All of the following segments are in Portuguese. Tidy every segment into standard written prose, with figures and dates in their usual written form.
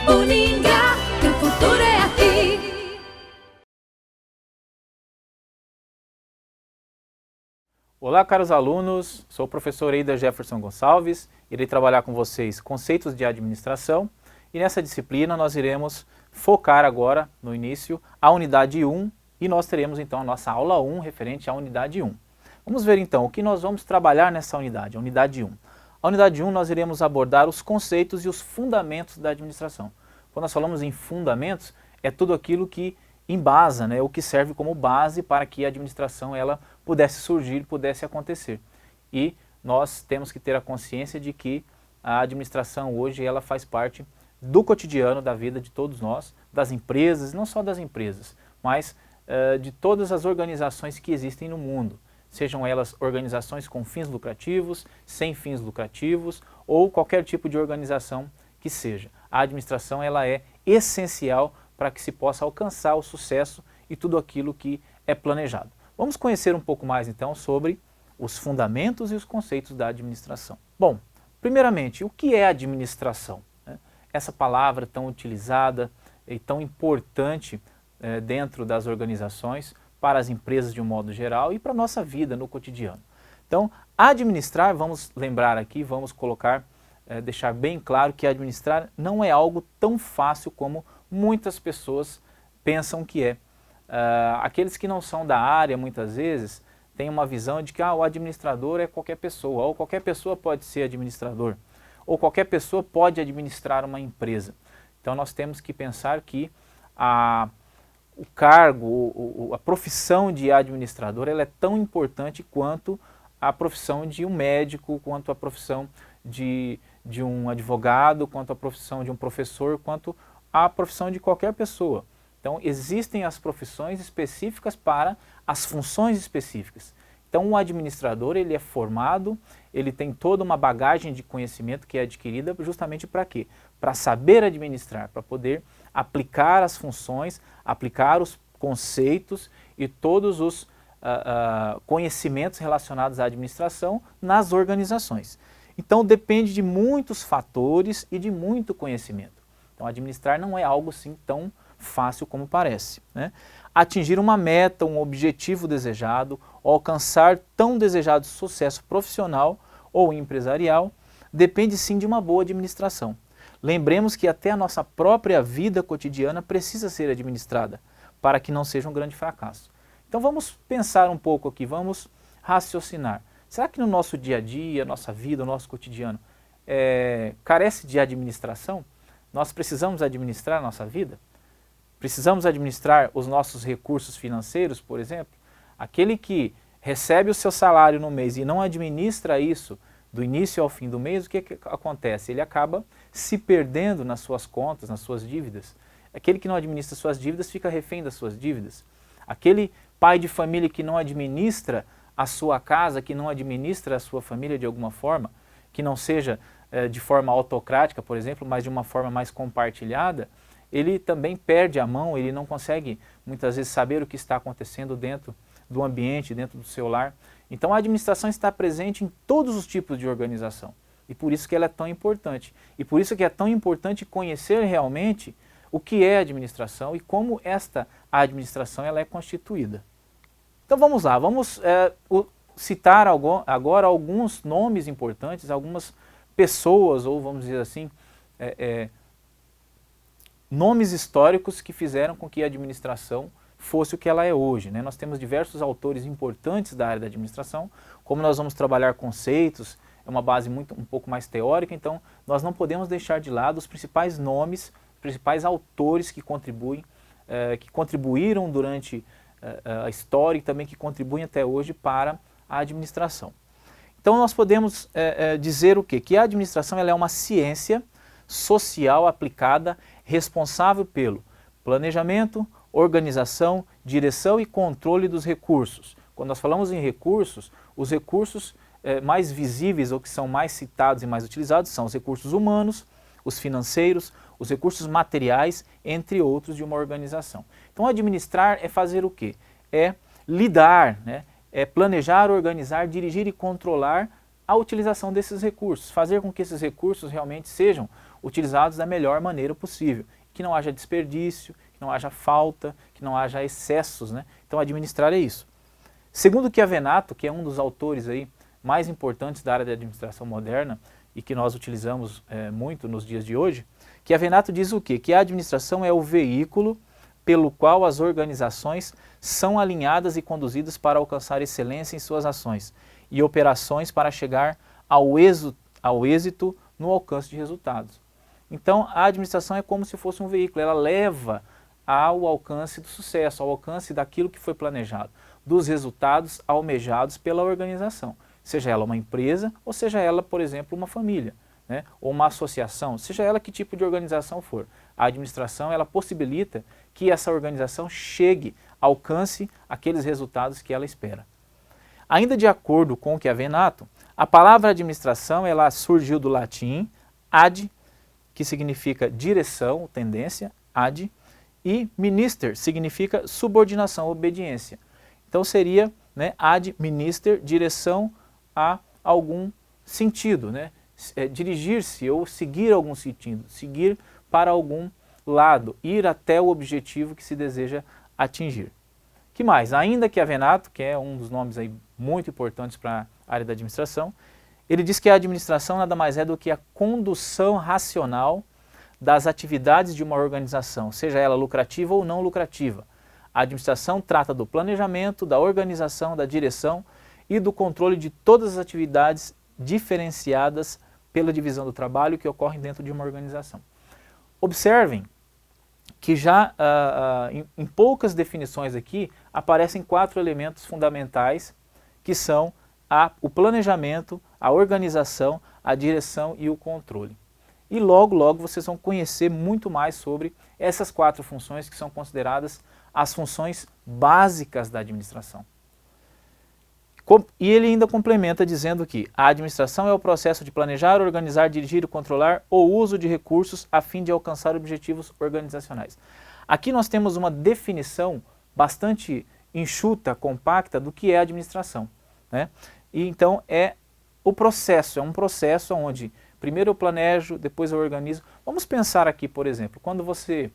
Uningá, que o futuro é aqui. Olá, caros alunos, sou o professor Eider Jefferson Gonçalves, irei trabalhar com vocês conceitos de administração e nessa disciplina nós iremos focar agora, no início, a unidade 1 e nós teremos então a nossa aula 1 referente à unidade 1. Vamos ver então o que nós vamos trabalhar nessa unidade, a unidade 1. A unidade 1 nós iremos abordar os conceitos e os fundamentos da administração. Quando nós falamos em fundamentos, é tudo aquilo que embasa, o que serve como base para que a administração ela pudesse surgir, pudesse acontecer. E nós temos que ter a consciência de que a administração hoje ela faz parte do cotidiano da vida de todos nós, das empresas, não só das empresas, mas de todas as organizações que existem no mundo, sejam elas organizações com fins lucrativos, sem fins lucrativos ou qualquer tipo de organização que seja. A administração ela é essencial para que se possa alcançar o sucesso e tudo aquilo que é planejado. Vamos conhecer um pouco mais então sobre os fundamentos e os conceitos da administração. Bom, primeiramente, o que é administração? Essa palavra tão utilizada e tão importante dentro das organizações, para as empresas de um modo geral e para a nossa vida no cotidiano. Então, administrar, vamos lembrar aqui, vamos colocar, deixar bem claro que administrar não é algo tão fácil como muitas pessoas pensam que é. Aqueles que não são da área, muitas vezes, têm uma visão de que o administrador é qualquer pessoa, ou qualquer pessoa pode ser administrador, ou qualquer pessoa pode administrar uma empresa. Então nós temos que pensar que o cargo, a profissão de administrador ela é tão importante quanto a profissão de um médico, quanto a profissão de um advogado, quanto a profissão de um professor, quanto a profissão de qualquer pessoa. Então existem as profissões específicas para as funções específicas. Então o administrador ele é formado, ele tem toda uma bagagem de conhecimento que é adquirida justamente para quê? Para saber administrar, para poder aplicar as funções, aplicar os conceitos e todos os conhecimentos relacionados à administração nas organizações. Então depende de muitos fatores e de muito conhecimento. Então administrar não é algo assim tão fácil como parece. Atingir uma meta, um objetivo desejado, alcançar tão desejado sucesso profissional ou empresarial, depende sim de uma boa administração. Lembremos que até a nossa própria vida cotidiana precisa ser administrada, para que não seja um grande fracasso. Então vamos pensar um pouco aqui, vamos raciocinar. Será que no nosso dia a dia, nossa vida, o nosso cotidiano, carece de administração? Nós precisamos administrar a nossa vida? Precisamos administrar os nossos recursos financeiros, por exemplo? Aquele que recebe o seu salário no mês e não administra isso do início ao fim do mês, o que acontece? Ele acaba se perdendo nas suas contas, nas suas dívidas. Aquele que não administra suas dívidas fica refém das suas dívidas. Aquele pai de família que não administra a sua casa, que não administra a sua família de alguma forma, que não seja de forma autocrática, por exemplo, mas de uma forma mais compartilhada, ele também perde a mão, ele não consegue muitas vezes saber o que está acontecendo dentro do ambiente, dentro do seu lar. Então a administração está presente em todos os tipos de organização e por isso que ela é tão importante. E por isso que é tão importante conhecer realmente o que é administração e como esta administração ela é constituída. Então vamos lá, vamos citar agora alguns nomes importantes, algumas pessoas ou vamos dizer assim, nomes históricos que fizeram com que a administração fosse o que ela é hoje. Nós temos diversos autores importantes da área da administração, como nós vamos trabalhar conceitos, é uma base um pouco mais teórica, então nós não podemos deixar de lado os principais nomes, os principais autores que contribuíram durante a história e também que contribuem até hoje para a administração. Então nós podemos dizer o quê? Que a administração ela é uma ciência social aplicada responsável pelo planejamento, organização, direção e controle dos recursos. Quando nós falamos em recursos, os recursos mais visíveis ou que são mais citados e mais utilizados são os recursos humanos, os financeiros, os recursos materiais, entre outros de uma organização. Então administrar é fazer o quê? É lidar, é planejar, organizar, dirigir e controlar a utilização desses recursos, fazer com que esses recursos realmente sejam utilizados da melhor maneira possível, que não haja desperdício, que não haja falta, que não haja excessos, né? Então administrar é isso. Segundo Chiavenato, que é um dos autores aí mais importantes da área de administração moderna e que nós utilizamos muito nos dias de hoje, Chiavenato diz o quê? Que a administração é o veículo pelo qual as organizações são alinhadas e conduzidas para alcançar excelência em suas ações e operações para chegar ao êxito no alcance de resultados. Então, a administração é como se fosse um veículo, ela leva ao alcance do sucesso, ao alcance daquilo que foi planejado, dos resultados almejados pela organização, seja ela uma empresa ou seja ela, por exemplo, uma família, né? Ou uma associação, seja ela que tipo de organização for. A administração, ela possibilita que essa organização chegue, alcance aqueles resultados que ela espera. Ainda de acordo com o Chiavenato, a palavra administração ela surgiu do latim ad, que significa direção, tendência, ad, e minister significa subordinação, obediência. Então seria, né, ad minister, direção a algum sentido, né? Dirigir-se ou seguir algum sentido, seguir para algum lado, ir até o objetivo que se deseja atingir. Que mais? Ainda Chiavenato, que é um dos nomes aí muito importantes para a área da administração, ele diz que a administração nada mais é do que a condução racional das atividades de uma organização, seja ela lucrativa ou não lucrativa. A administração trata do planejamento, da organização, da direção e do controle de todas as atividades diferenciadas pela divisão do trabalho que ocorrem dentro de uma organização. Observem que já em poucas definições aqui aparecem 4 elementos fundamentais que são o planejamento, a organização, a direção e o controle. E logo, logo vocês vão conhecer muito mais sobre essas 4 funções que são consideradas as funções básicas da administração. E ele ainda complementa dizendo que a administração é o processo de planejar, organizar, dirigir e controlar o uso de recursos a fim de alcançar objetivos organizacionais. Aqui nós temos uma definição bastante enxuta, compacta do que é a administração, né? E então é um processo onde primeiro eu planejo, depois eu organizo. Vamos pensar aqui, por exemplo, quando você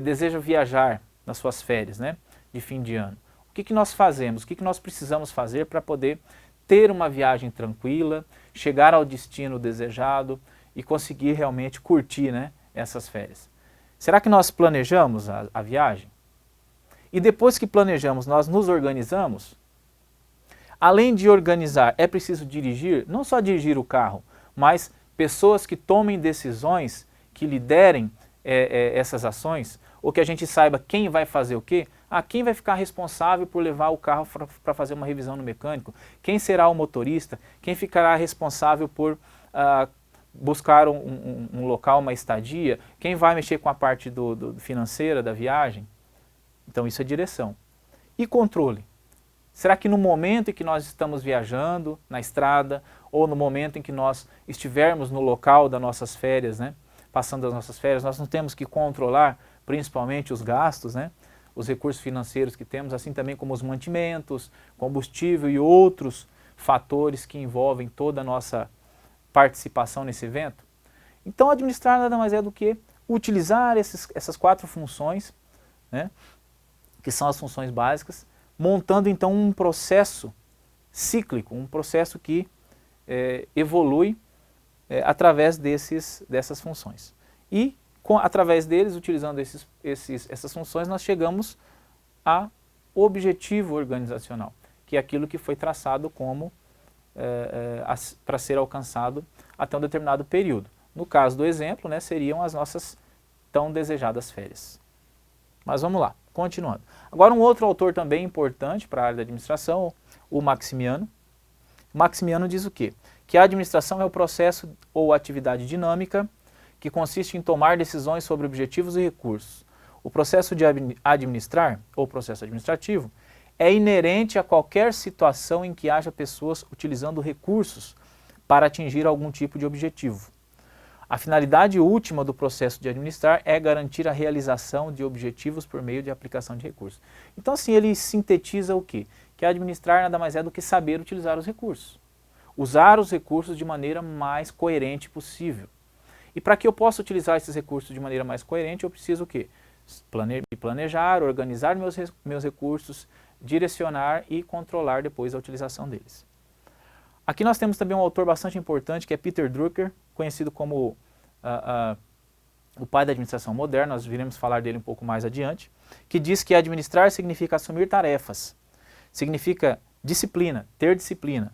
deseja viajar nas suas férias, né, de fim de ano. O que nós fazemos? O que nós precisamos fazer para poder ter uma viagem tranquila, chegar ao destino desejado e conseguir realmente curtir, né, essas férias? Será que nós planejamos a viagem? E depois que planejamos, nós nos organizamos? Além de organizar, é preciso dirigir, não só dirigir o carro, mas pessoas que tomem decisões, que liderem essas ações, ou que a gente saiba quem vai fazer o quê. Quem vai ficar responsável por levar o carro para fazer uma revisão no mecânico? Quem será o motorista? Quem ficará responsável por buscar um local, uma estadia? Quem vai mexer com a parte financeira da viagem? Então isso é direção. E controle? Será que no momento em que nós estamos viajando na estrada, ou no momento em que nós estivermos no local das nossas férias, né, passando as nossas férias, nós não temos que controlar principalmente os gastos, né, os recursos financeiros que temos, assim também como os mantimentos, combustível e outros fatores que envolvem toda a nossa participação nesse evento? Então administrar nada mais é do que utilizar essas 4 funções, né, que são as funções básicas, montando então um processo cíclico, um processo que evolui através dessas funções. E através deles, utilizando essas funções, nós chegamos ao objetivo organizacional, que é aquilo que foi traçado como para ser alcançado até um determinado período. No caso do exemplo, né, seriam as nossas tão desejadas férias. Mas vamos lá, continuando. Agora um outro autor também importante para a área da administração, o Maximiano. Maximiano diz o quê? Que a administração é o processo ou atividade dinâmica que consiste em tomar decisões sobre objetivos e recursos. O processo de administrar, ou processo administrativo, é inerente a qualquer situação em que haja pessoas utilizando recursos para atingir algum tipo de objetivo. A finalidade última do processo de administrar é garantir a realização de objetivos por meio de aplicação de recursos. Então assim, ele sintetiza o quê? Que administrar nada mais é do que saber utilizar os recursos. usar os recursos de maneira mais coerente possível. E para que eu possa utilizar esses recursos de maneira mais coerente, eu preciso o quê? Planejar, organizar meus recursos, direcionar e controlar depois a utilização deles. Aqui nós temos também um autor bastante importante, que é Peter Drucker, conhecido como o pai da administração moderna, nós viremos falar dele um pouco mais adiante, que diz que administrar significa assumir tarefas, significa disciplina, ter disciplina,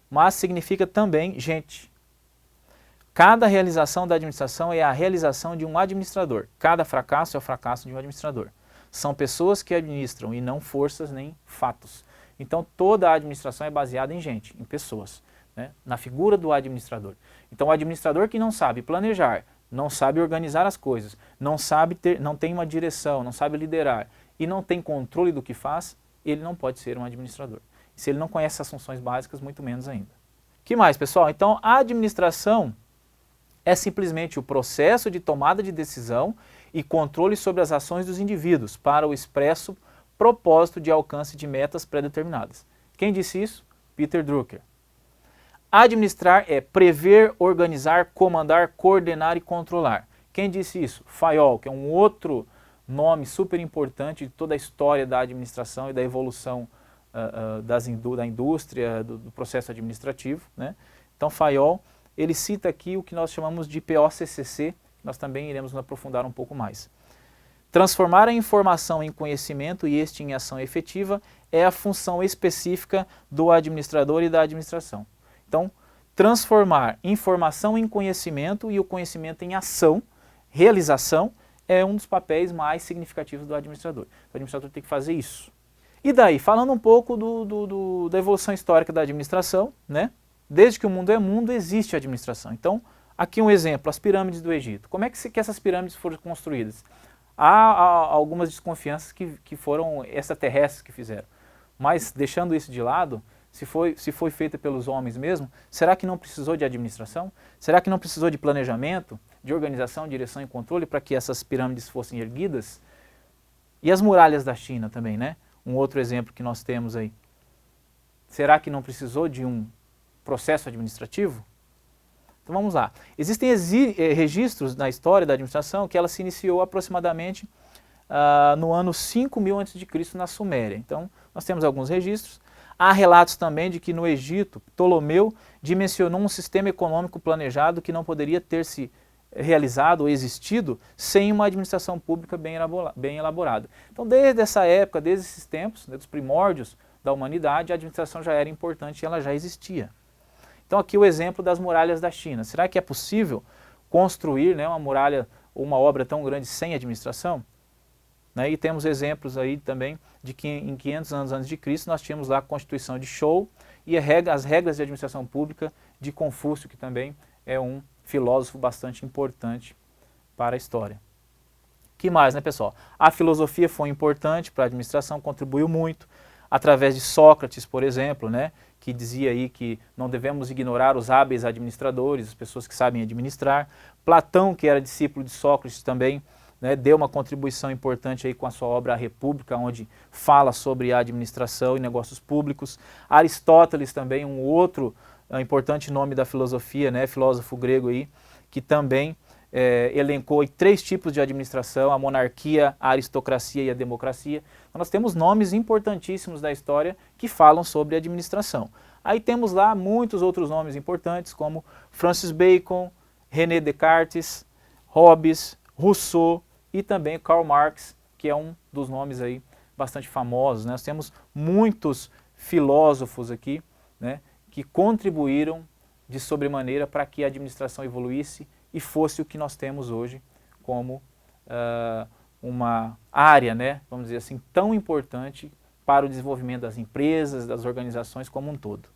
mas significa também gente. Cada realização da administração é a realização de um administrador. Cada fracasso é o fracasso de um administrador. São pessoas que administram e não forças nem fatos. Então toda a administração é baseada em gente, em pessoas, né? Na figura do administrador. Então o administrador que não sabe planejar, não sabe organizar as coisas, não tem uma direção, não sabe liderar e não tem controle do que faz, ele não pode ser um administrador. E se ele não conhece as funções básicas, muito menos ainda. Que mais, pessoal? Então a administração é simplesmente o processo de tomada de decisão e controle sobre as ações dos indivíduos para o expresso propósito de alcance de metas pré-determinadas. Quem disse isso? Peter Drucker. Administrar é prever, organizar, comandar, coordenar e controlar. Quem disse isso? Fayol, que é um outro nome super importante de toda a história da administração e da evolução da indústria, do processo administrativo, né? Então Fayol, ele cita aqui o que nós chamamos de POCCC, que nós também iremos nos aprofundar um pouco mais. Transformar a informação em conhecimento e este em ação efetiva é a função específica do administrador e da administração. Então, transformar informação em conhecimento e o conhecimento em ação, realização, é um dos papéis mais significativos do administrador. O administrador tem que fazer isso. E daí, falando um pouco da evolução histórica da administração, né? Desde que o mundo é mundo, existe a administração. Então, aqui um exemplo, as pirâmides do Egito. Como é que essas pirâmides foram construídas? Há algumas desconfianças que foram extraterrestres que fizeram. Mas, deixando isso de lado, se foi feita pelos homens mesmo, será que não precisou de administração? Será que não precisou de planejamento, de organização, direção e controle para que essas pirâmides fossem erguidas? E as muralhas da China também, né? Um outro exemplo que nós temos aí. Será que não precisou de um processo administrativo? Então vamos lá. Existem registros na história da administração que ela se iniciou aproximadamente no ano 5000 a.C. na Suméria. Então nós temos alguns registros. Há relatos também de que no Egito, Ptolomeu dimensionou um sistema econômico planejado que não poderia ter se realizado ou existido sem uma administração pública bem elaborada. Então desde essa época, desde esses tempos, né, dos primórdios da humanidade, a administração já era importante e ela já existia. Então aqui o exemplo das muralhas da China. Será que é possível construir, né, uma muralha ou uma obra tão grande sem administração? Né, e temos exemplos aí também de que em 500 anos antes de Cristo nós tínhamos lá a Constituição de Zhou e as regras de administração pública de Confúcio, que também é um filósofo bastante importante para a história. Que mais, né, pessoal? A filosofia foi importante para a administração, contribuiu muito, através de Sócrates, por exemplo, né, que dizia aí que não devemos ignorar os hábeis administradores, as pessoas que sabem administrar. Platão, que era discípulo de Sócrates também, né, deu uma contribuição importante aí com a sua obra A República, onde fala sobre a administração e negócios públicos. Aristóteles também, um outro importante nome da filosofia, né, filósofo grego aí, que também elencou aí 3 tipos de administração: a monarquia, a aristocracia e a democracia. Então nós temos nomes importantíssimos da história que falam sobre administração. Aí temos lá muitos outros nomes importantes, como Francis Bacon, René Descartes, Hobbes, Rousseau e também Karl Marx, que é um dos nomes aí bastante famosos, né? Nós temos muitos filósofos aqui, né, que contribuíram de sobremaneira para que a administração evoluísse e fosse o que nós temos hoje como uma área, né, vamos dizer assim, tão importante para o desenvolvimento das empresas, das organizações como um todo.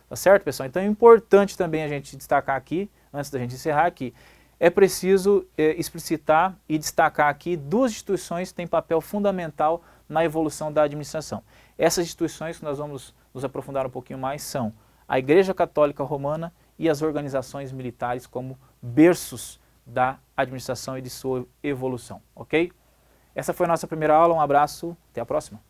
Tá certo, pessoal? Então é importante também a gente destacar aqui, antes da gente encerrar, que é preciso explicitar e destacar aqui 2 instituições que têm papel fundamental na evolução da administração. Essas instituições que nós vamos nos aprofundar um pouquinho mais são a Igreja Católica Romana e as organizações militares como berços da administração e de sua evolução, ok? Essa foi a nossa primeira aula, um abraço, até a próxima.